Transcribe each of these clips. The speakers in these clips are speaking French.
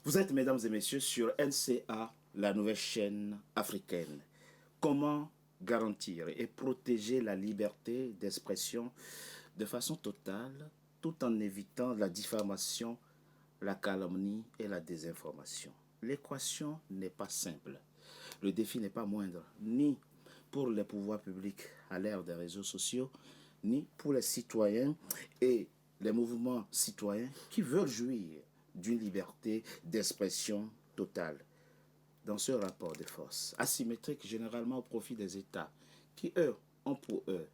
Vous êtes, mesdames et messieurs, sur NCA, la nouvelle chaîne africaine. Comment garantir et protéger la liberté d'expression de façon totale, tout en évitant la diffamation, la calomnie et la désinformation? L'équation n'est pas simple. Le défi n'est pas moindre, ni pour les pouvoirs publics à l'ère des réseaux sociaux, ni pour les citoyens et les mouvements citoyens qui veulent jouir d'une liberté d'expression totale. Dans ce rapport de force, asymétrique généralement au profit des États, qui eux ont pour eux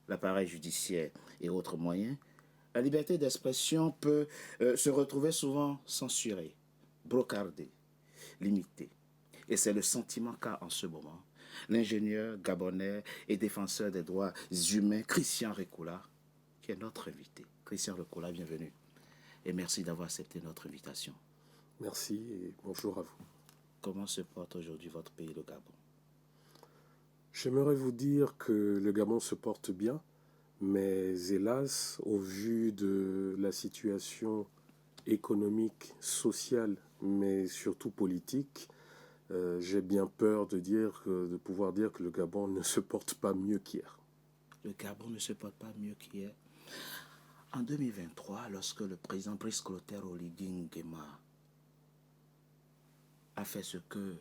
l'appareil judiciaire et autres moyens, la liberté d'expression peut se retrouver souvent censurée, brocardée, limitée. Et c'est le sentiment qu'a en ce moment l'ingénieur gabonais et défenseur des droits humains Christian Rekoula, qui est notre invité. Christian Rekoula, bienvenue. Et merci d'avoir accepté notre invitation. Merci et bonjour à vous. Comment se porte aujourd'hui votre pays, le Gabon? J'aimerais vous dire que le Gabon se porte bien, mais hélas, au vu de la situation économique, sociale, mais surtout politique, j'ai bien peur de pouvoir dire que le Gabon ne se porte pas mieux qu'hier. Le Gabon ne se porte pas mieux qu'hier. En 2023, lorsque le président Brice Clotaire Oligui Nguema a fait ce que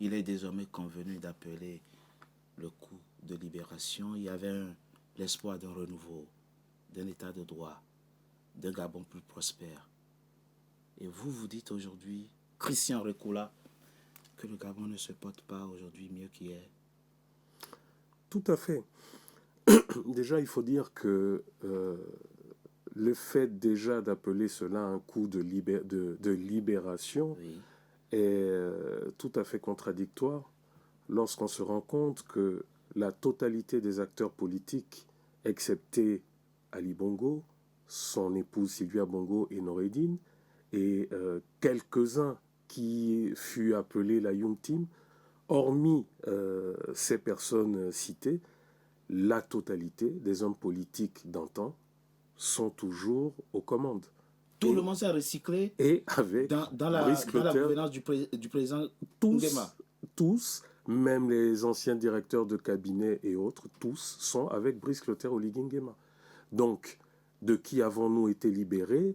il est désormais convenu d'appeler le coup de libération, il y avait l'espoir d'un renouveau, d'un état de droit, d'un Gabon plus prospère. Et vous dites aujourd'hui, Christian Rekoula, que le Gabon ne se porte pas aujourd'hui mieux qu'hier. Tout à fait. Déjà, il faut dire que le fait déjà d'appeler cela un coup de libération Oui. est tout à fait contradictoire lorsqu'on se rend compte que la totalité des acteurs politiques, excepté Ali Bongo, son épouse Sylvia Bongo et Noureddine, et quelques-uns qui furent appelés la Young Team, hormis ces personnes citées, la totalité des hommes politiques d'antan sont toujours aux commandes. Tout le monde s'est recyclé Et avec dans la gouvernance du président Nguema. Tous, même les anciens directeurs de cabinet et autres, tous sont avec Brice Clotaire Oligui Nguema. Donc, de qui avons-nous été libérés?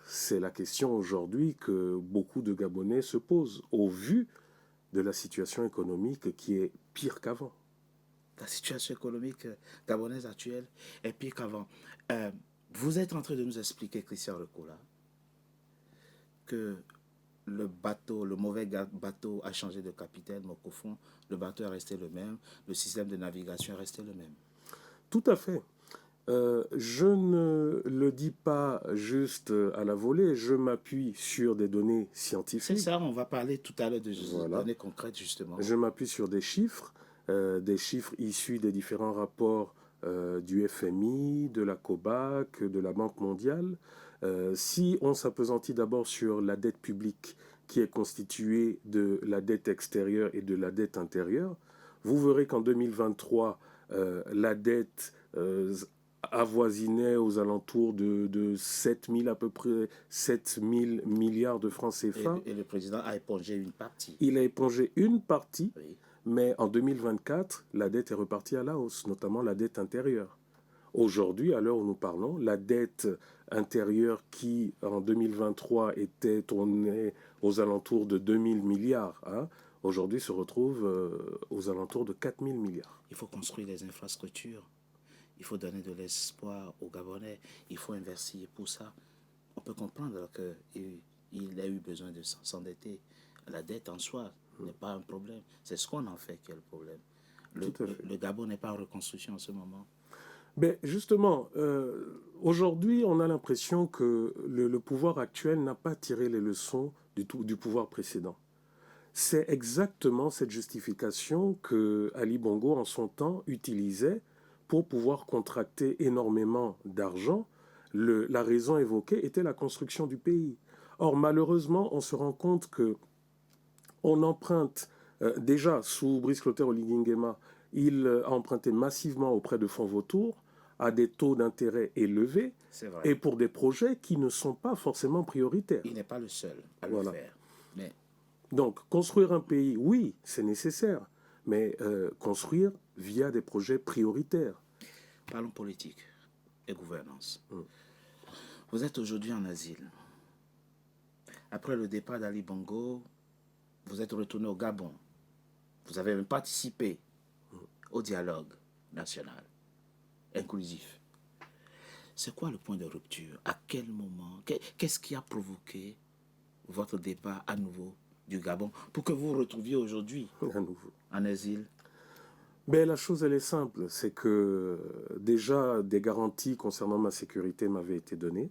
C'est la question aujourd'hui que beaucoup de Gabonais se posent, au vu de la situation économique qui est pire qu'avant. La situation économique gabonaise actuelle est pire qu'avant. Vous êtes en train de nous expliquer, Christian Rekoula, que le bateau, le mauvais bateau a changé de capitaine, mais qu'au fond, le bateau est resté le même, le système de navigation est resté le même. Tout à fait. Je ne le dis pas juste à la volée, je m'appuie sur des données scientifiques. C'est ça, on va parler tout à l'heure de données concrètes, justement. Je m'appuie sur des chiffres issus des différents rapports du FMI, de la COBAC, de la Banque mondiale. Si on s'appesantit d'abord sur la dette publique, qui est constituée de la dette extérieure et de la dette intérieure, vous verrez qu'en 2023, la dette avoisinait aux alentours de 7 000, à peu près 7 000 milliards de francs CFA. Et le président a épongé une partie. Il a épongé une partie, oui. Mais en 2024, la dette est repartie à la hausse, notamment la dette intérieure. Aujourd'hui, à l'heure où nous parlons, la dette intérieure qui, en 2023, était tournée aux alentours de 2 000 milliards, aujourd'hui se retrouve aux alentours de 4 000 milliards. Il faut construire des infrastructures. Il faut donner de l'espoir aux Gabonais. Il faut investir pour ça. On peut comprendre qu'il a eu besoin de s'endetter. La dette en soi n'est pas un problème. C'est ce qu'on en fait qui est le problème. Le Gabon n'est pas en reconstruction en ce moment. Ben justement, aujourd'hui, on a l'impression que le pouvoir actuel n'a pas tiré les leçons du pouvoir précédent. C'est exactement cette justification que Ali Bongo, en son temps, utilisait pour pouvoir contracter énormément d'argent. La raison évoquée était la construction du pays. Or, malheureusement, on se rend compte que on emprunte, déjà sous Brice Clotaire Oligui Nguema, il a emprunté massivement auprès de fonds vautours à des taux d'intérêt élevés, C'est vrai. Et pour des projets qui ne sont pas forcément prioritaires. Il n'est pas le seul à Voilà. le faire. Mais Donc, construire un pays, oui, c'est nécessaire, mais construire via des projets prioritaires. parlons politique et gouvernance. Vous êtes aujourd'hui en asile. Après le départ d'Ali Bongo, vous êtes retourné au Gabon. Vous avez même participé au dialogue national inclusif. C'est quoi le point de rupture? À quel moment? Qu'est-ce qui a provoqué votre départ à nouveau du Gabon pour que vous vous retrouviez aujourd'hui À nouveau. en asile? Mais la chose, elle est simple. C'est que déjà, des garanties concernant ma sécurité m'avaient été données.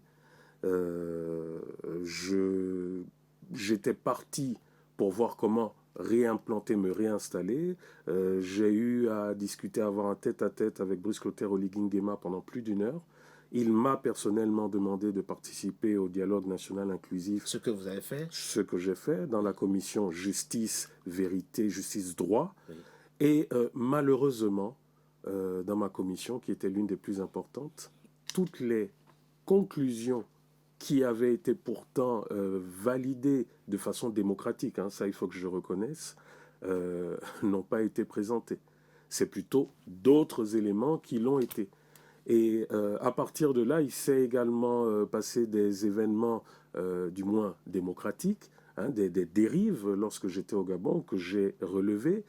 J'étais parti pour voir comment réimplanter, me réinstaller. J'ai eu à discuter, avoir un tête-à-tête avec Brice Clotaire Oligui Nguema pendant plus d'1 heure. Il m'a personnellement demandé de participer au dialogue national inclusif. Ce que vous avez fait? Ce que j'ai fait dans la commission justice, vérité, justice, droit. Oui. Et malheureusement, dans ma commission, qui était l'une des plus importantes, toutes les conclusions qui avaient été pourtant validées de façon démocratique, hein, ça il faut que je reconnaisse, n'ont pas été présentées. C'est plutôt d'autres éléments qui l'ont été. Et à partir de là, il s'est également passé des événements, du moins démocratiques, hein, des dérives lorsque j'étais au Gabon que j'ai relevées.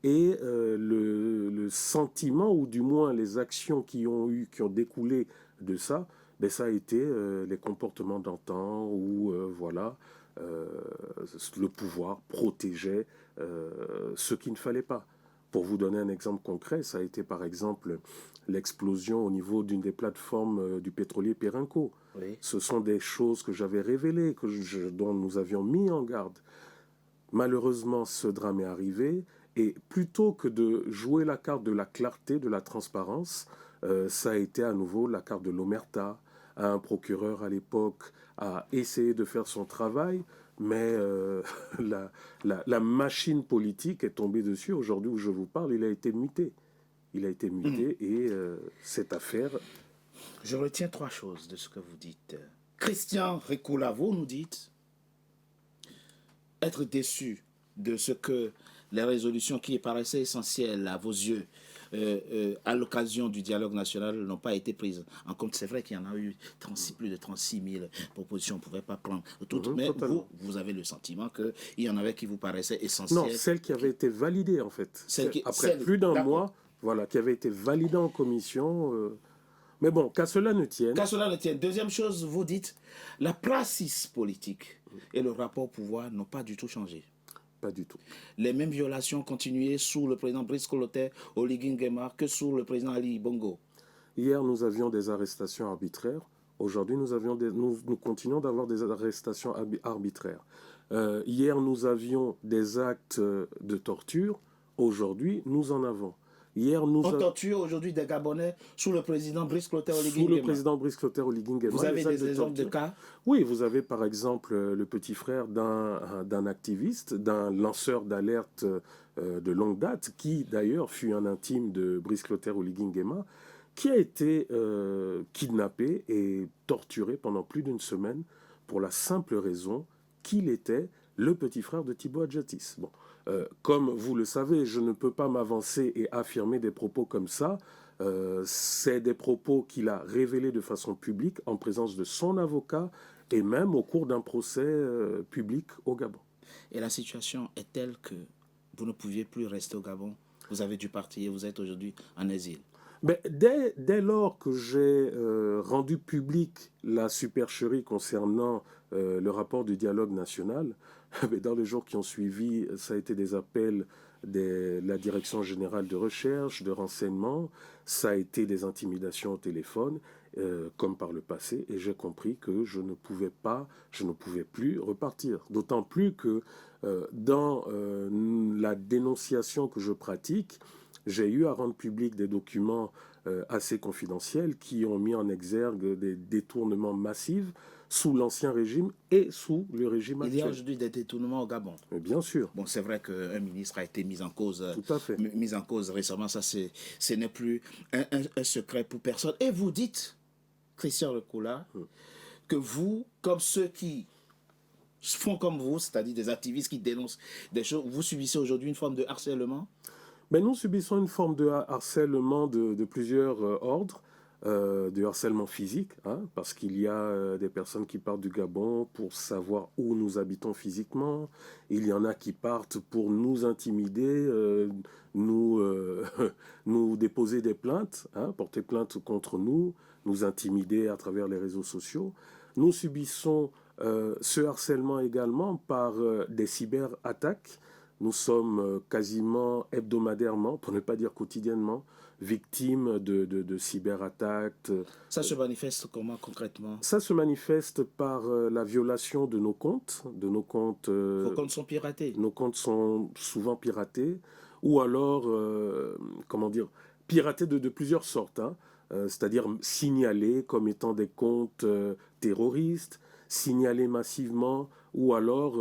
Et le sentiment, ou du moins les actions qui ont découlé de ça, ben ça a été les comportements d'antan où voilà, le pouvoir protégeait ce qu'il ne fallait pas. Pour vous donner un exemple concret, ça a été par exemple l'explosion au niveau d'une des plateformes du pétrolier Perenco. Oui. Ce sont des choses que j'avais révélées, dont nous avions mis en garde. Malheureusement, ce drame est arrivé. Et plutôt que de jouer la carte de la clarté, de la transparence, ça a été à nouveau la carte de l'omerta. Un procureur à l'époque a essayé de faire son travail, mais la machine politique est tombée dessus. Aujourd'hui où je vous parle, il a été muté. Il a été muté et cette affaire... Je retiens 3 choses de ce que vous dites. Christian Rikoula, vous nous dites être déçu de ce que les résolutions qui paraissaient essentielles à vos yeux à l'occasion du dialogue national n'ont pas été prises en compte. C'est vrai qu'il y en a eu plus de 36 000 propositions, on ne pouvait pas prendre toutes, mais vous avez le sentiment qu'il y en avait qui vous paraissaient essentielles. Non, celles qui avaient été validées en fait. Après plus d'1 mois, voilà, qui avaient été validées en commission. Mais bon, qu'à cela ne tienne. Qu'à cela ne tienne. Deuxième chose, vous dites, la praxis politique et le rapport au pouvoir n'ont pas du tout changé. Pas du tout. Les mêmes violations continuaient sous le président Brice Clotaire Oligui Nguema que sous le président Ali Bongo. Hier, nous avions des arrestations arbitraires. Aujourd'hui, nous continuons d'avoir des arrestations arbitraires. Hier, nous avions des actes de torture. Aujourd'hui, nous en avons. On torture aujourd'hui des Gabonais sous le président Brice Clotaire Oligui Nguema. Sous le président Brice Clotaire Oligui Nguema. Vous avez des exemples de cas? Oui, vous avez par exemple le petit frère d'un activiste, d'un lanceur d'alerte de longue date, qui d'ailleurs fut un intime de Brice Clotaire Oligui Nguema, qui a été kidnappé et torturé pendant plus d'1 semaine pour la simple raison qu'il était le petit frère de Thibaut Adjatis. Bon. Comme vous le savez, je ne peux pas m'avancer et affirmer des propos comme ça. C'est des propos qu'il a révélés de façon publique en présence de son avocat et même au cours d'un procès public au Gabon. Et la situation est telle que vous ne pouviez plus rester au Gabon. Vous avez dû partir, vous êtes aujourd'hui en exil. Mais dès lors que j'ai rendu public la supercherie concernant le rapport du dialogue national, dans les jours qui ont suivi, ça a été des appels de la Direction générale de recherche, de renseignement, ça a été des intimidations au téléphone, comme par le passé, et j'ai compris que je ne pouvais plus repartir. D'autant plus que dans la dénonciation que je pratique, j'ai eu à rendre public des documents assez confidentiels qui ont mis en exergue des détournements massifs sous l'ancien régime et sous le régime actuel. Il y a aujourd'hui des détournements au Gabon. Mais bien sûr. Bon, c'est vrai qu'un ministre a été mis en cause. Tout à fait. Mis en cause récemment, ça ce n'est plus un secret pour personne. Et vous dites Christian Recoula, que vous, comme ceux qui font comme vous, c'est-à-dire des activistes qui dénoncent des choses, vous subissez aujourd'hui une forme de harcèlement? Mais nous subissons une forme de harcèlement de plusieurs ordres, de harcèlement physique, hein, parce qu'il y a des personnes qui partent du Gabon pour savoir où nous habitons physiquement. Il y en a qui partent pour nous intimider, nous déposer des plaintes, hein, porter plainte contre nous, nous intimider à travers les réseaux sociaux. Nous subissons ce harcèlement également par des cyberattaques. Nous sommes quasiment hebdomadairement, pour ne pas dire quotidiennement, victimes de cyberattaques. Ça se manifeste comment concrètement? Ça se manifeste par la violation de nos comptes. Vos comptes sont piratés? Nos comptes sont souvent piratés, ou alors, comment dire, piratés de plusieurs sortes, hein, c'est-à-dire signalés comme étant des comptes terroristes, signalés massivement, ou alors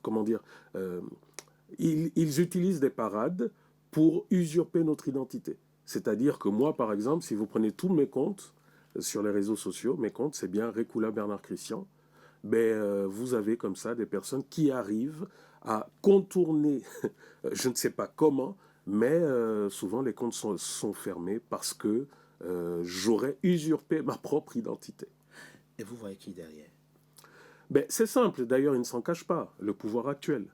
comment dire, ils utilisent des parades pour usurper notre identité. C'est-à-dire que moi, par exemple, si vous prenez tous mes comptes sur les réseaux sociaux, mes comptes, c'est bien Recoula Bernard Christian, ben, vous avez comme ça des personnes qui arrivent à contourner, je ne sais pas comment, mais souvent les comptes sont fermés parce que j'aurais usurpé ma propre identité. Et vous voyez qui derrière? Ben, c'est simple, d'ailleurs, il ne s'en cache pas, le pouvoir actuel.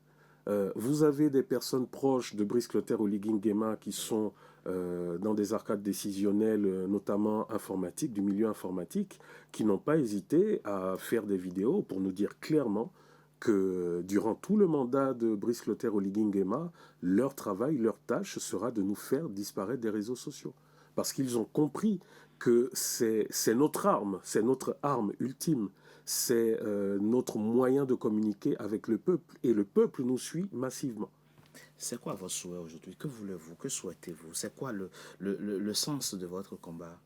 Vous avez des personnes proches de Brice Clotaire Oligui Nguema qui sont dans des arcades décisionnelles, notamment informatiques, du milieu informatique, qui n'ont pas hésité à faire des vidéos pour nous dire clairement que durant tout le mandat de Brice Clotaire Oligui Nguema, leur travail, leur tâche sera de nous faire disparaître des réseaux sociaux. Parce qu'ils ont compris que c'est notre arme ultime. C'est notre moyen de communiquer avec le peuple. Et le peuple nous suit massivement. C'est quoi votre souhait aujourd'hui? Que voulez-vous? Que souhaitez-vous? C'est quoi le sens de votre combat?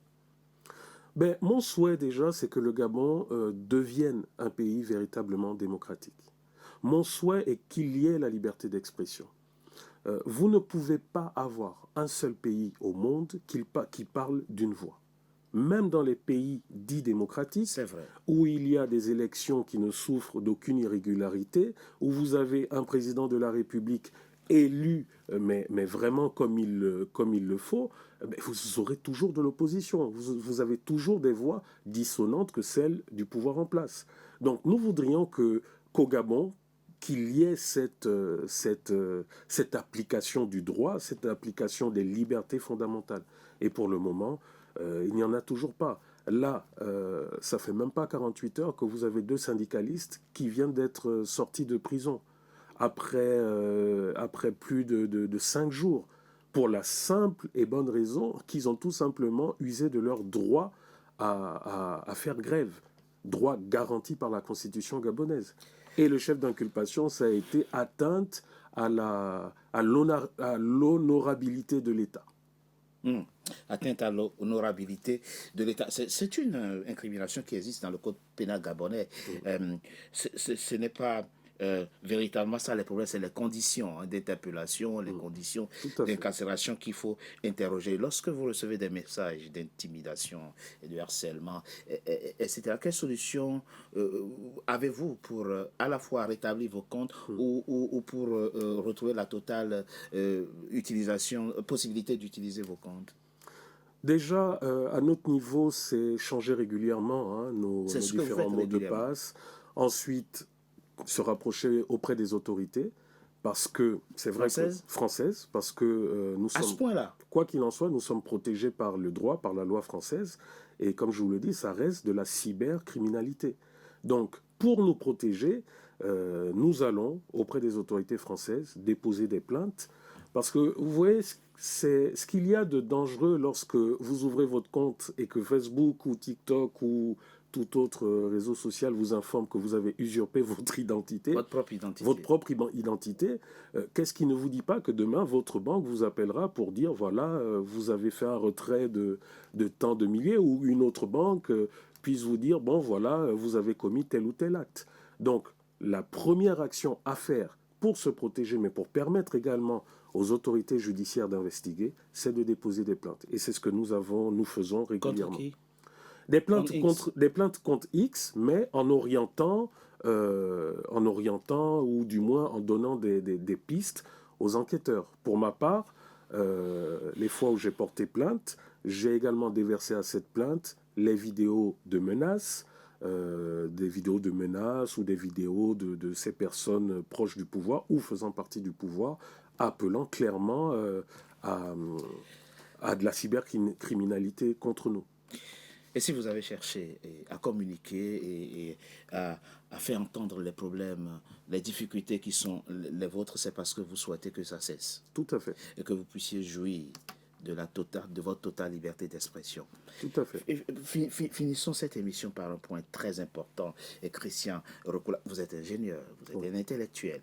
Ben, mon souhait déjà, c'est que le Gabon devienne un pays véritablement démocratique. Mon souhait est qu'il y ait la liberté d'expression. Vous ne pouvez pas avoir un seul pays au monde qui parle d'une voix. Même dans les pays dits démocratiques, où il y a des élections qui ne souffrent d'aucune irrégularité, où vous avez un président de la République élu, mais vraiment comme il le faut, vous aurez toujours de l'opposition. Vous avez toujours des voix dissonantes que celles du pouvoir en place. Donc nous voudrions qu'au Gabon, qu'il y ait cette application du droit, cette application des libertés fondamentales. Et pour le moment, il n'y en a toujours pas. Là, ça fait même pas 48 heures que vous avez 2 syndicalistes qui viennent d'être sortis de prison après plus de 5 jours, pour la simple et bonne raison qu'ils ont tout simplement usé de leur droit à faire grève, droit garanti par la Constitution gabonaise. Et le chef d'inculpation, ça a été atteinte à l'honorabilité de l'État. Atteinte à l'honorabilité de l'État. C'est une incrimination qui existe dans le code pénal gabonais. Ce n'est pas véritablement ça les problèmes, c'est les conditions d'interpellation, les conditions d'incarcération qu'il faut interroger. Lorsque vous recevez des messages d'intimidation et de harcèlement, etc., quelle solution avez-vous pour à la fois rétablir vos comptes ou pour retrouver la totale possibilité d'utiliser vos comptes? Déjà, à notre niveau, c'est changer régulièrement nos différents mots de passe. Ensuite, se rapprocher auprès des autorités, parce que c'est vrai française, parce que nous sommes, à ce point-là, quoi qu'il en soit, nous sommes protégés par le droit, par la loi française, et comme je vous le dis, ça reste de la cybercriminalité. Donc, pour nous protéger, nous allons auprès des autorités françaises déposer des plaintes, parce que vous voyez, c'est ce qu'il y a de dangereux lorsque vous ouvrez votre compte et que Facebook ou TikTok ou tout autre réseau social vous informe que vous avez usurpé votre identité. Votre propre identité. Votre propre identité. Qu'est-ce qui ne vous dit pas que demain, votre banque vous appellera pour dire, voilà, vous avez fait un retrait de tant de milliers, ou une autre banque puisse vous dire, bon, voilà, vous avez commis tel ou tel acte. Donc, la première action à faire pour se protéger, mais pour permettre également aux autorités judiciaires d'investiguer, c'est de déposer des plaintes. Et c'est ce que nous faisons régulièrement. Contre qui? Des plaintes contre X, mais en orientant ou du moins en donnant des pistes aux enquêteurs. Pour ma part, les fois où j'ai porté plainte, j'ai également déversé à cette plainte les vidéos de menaces, des vidéos de menaces ou des vidéos de ces personnes proches du pouvoir ou faisant partie du pouvoir, appelant clairement à, à de la cybercriminalité contre nous. Et si vous avez cherché à communiquer et à faire entendre les problèmes, les difficultés qui sont les vôtres, c'est parce que vous souhaitez que ça cesse Tout à fait. et que vous puissiez jouir de votre totale liberté d'expression. Tout à fait. Finissons cette émission par un point très important. Et Christian Recoula, vous êtes ingénieur, vous êtes un intellectuel.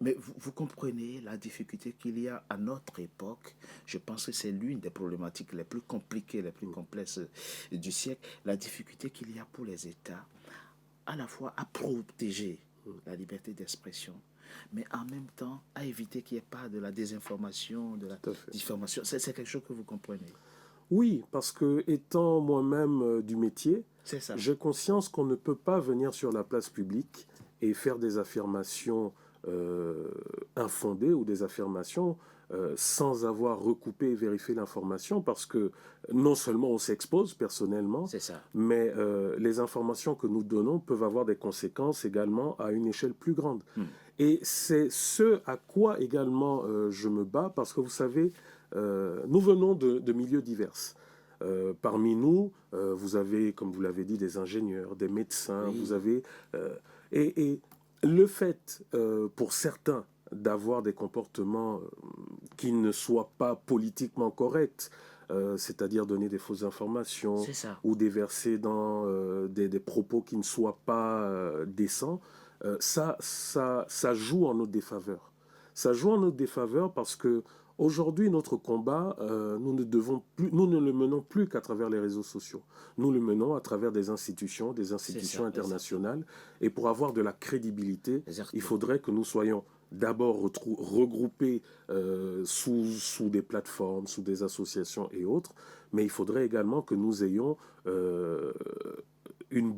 Mais vous comprenez la difficulté qu'il y a à notre époque. Je pense que c'est l'une des problématiques les plus compliquées, les plus complexes du siècle. La difficulté qu'il y a pour les États à la fois à protéger la liberté d'expression, mais en même temps à éviter qu'il n'y ait pas de la désinformation, de la diffamation. C'est quelque chose que vous comprenez. Oui, parce que étant moi-même du métier, j'ai conscience qu'on ne peut pas venir sur la place publique et faire des affirmations infondées ou des affirmations sans avoir recoupé et vérifié l'information, parce que non seulement on s'expose personnellement, mais les informations que nous donnons peuvent avoir des conséquences également à une échelle plus grande. Et c'est ce à quoi également je me bats, parce que vous savez, nous venons de milieux divers. Parmi nous, vous avez, comme vous l'avez dit, des ingénieurs, des médecins, vous avez... et le fait, pour certains, d'avoir des comportements qui ne soient pas politiquement corrects, c'est-à-dire donner des fausses informations ou déverser dans des propos qui ne soient pas décents, ça joue en notre défaveur. Ça joue en notre défaveur parce que aujourd'hui, notre combat, nous ne le menons plus qu'à travers les réseaux sociaux. Nous le menons à travers des institutions internationales. Et pour avoir de la crédibilité, il faudrait que nous soyons d'abord regroupés sous des plateformes, sous des associations et autres, mais il faudrait également que nous ayons il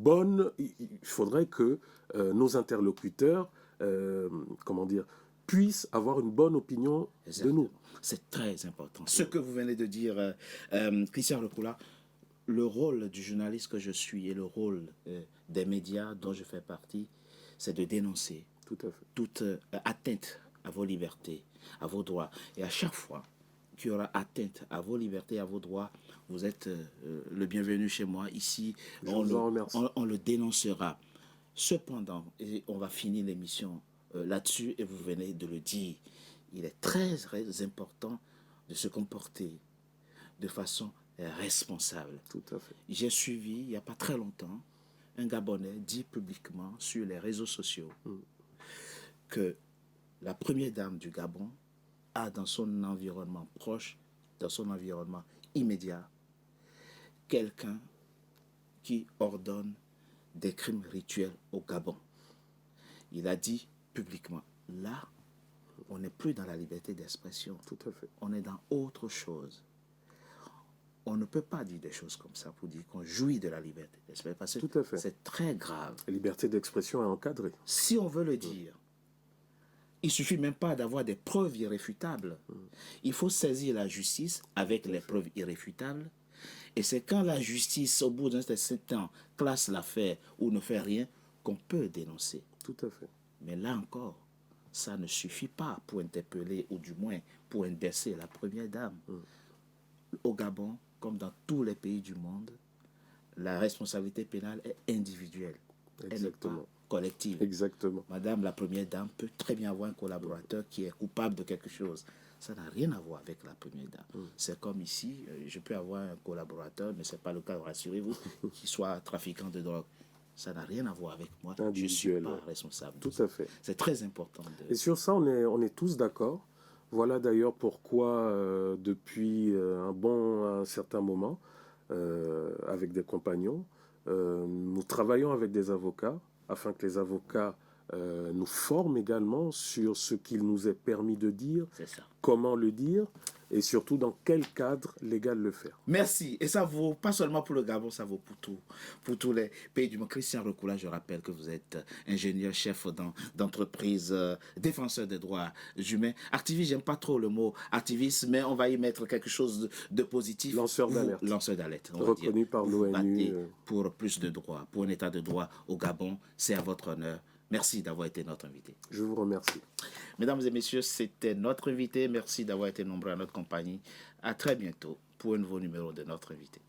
faudrait que nos interlocuteurs, puissent avoir une bonne opinion de nous. C'est très important. Ce que vous venez de dire, Christian Recoula, le rôle du journaliste que je suis et le rôle des médias dont je fais partie, c'est de dénoncer toute atteinte à vos libertés, à vos droits. Et à chaque fois qu'il y aura atteinte à vos libertés, à vos droits, vous êtes le bienvenu chez moi. Ici, on le dénoncera. Cependant, et on va finir l'émission là-dessus, et vous venez de le dire, il est très, très important de se comporter de façon responsable. Tout à fait. J'ai suivi, il n'y a pas très longtemps, un Gabonais dit publiquement sur les réseaux sociaux que la première dame du Gabon a dans son environnement proche, dans son environnement immédiat, quelqu'un qui ordonne des crimes rituels au Gabon. Il a dit publiquement, là, on n'est plus dans la liberté d'expression. Tout à fait. On est dans autre chose. On ne peut pas dire des choses comme ça pour dire qu'on jouit de la liberté d'expression. Parce que c'est très grave. La liberté d'expression est encadrée. Si on veut le dire, il ne suffit même pas d'avoir des preuves irréfutables. Il faut saisir la justice avec les preuves irréfutables. Et c'est quand la justice, au bout d'un certain temps, classe l'affaire ou ne fait rien, qu'on peut dénoncer. Tout à fait. Mais là encore, ça ne suffit pas pour interpeller, ou du moins pour indexer la première dame. Au Gabon, comme dans tous les pays du monde, la responsabilité pénale est individuelle. Elle n'est pas collective. Exactement. Madame la première dame peut très bien avoir un collaborateur qui est coupable de quelque chose. Ça n'a rien à voir avec la première dame. C'est comme ici, je peux avoir un collaborateur, mais ce n'est pas le cas, rassurez-vous, qui soit trafiquant de drogue. Ça n'a rien à voir avec moi. Je ne suis pas responsable. Tout à fait. C'est très important. Et sur ça, on est tous d'accord. Voilà d'ailleurs pourquoi, depuis un certain moment, avec des compagnons, nous travaillons avec des avocats, afin que les avocats nous forme également sur ce qu'il nous est permis de dire, C'est ça. comment le dire, et surtout dans quel cadre légal le faire. Merci. Et ça vaut pas seulement pour le Gabon, ça vaut pour tous les pays du monde. Christian Recoula, je rappelle que vous êtes ingénieur chef d'entreprise, défenseur des droits humains. Activiste, j'aime pas trop le mot activiste, mais on va y mettre quelque chose de positif. Lanceur d'alerte. Lanceur d'alerte. Reconnu par l'ONU. Pour plus de droits, pour un état de droit au Gabon. C'est à votre honneur. Merci d'avoir été notre invité. Je vous remercie. Mesdames et messieurs, c'était notre invité. Merci d'avoir été nombreux à notre compagnie. À très bientôt pour un nouveau numéro de notre invité.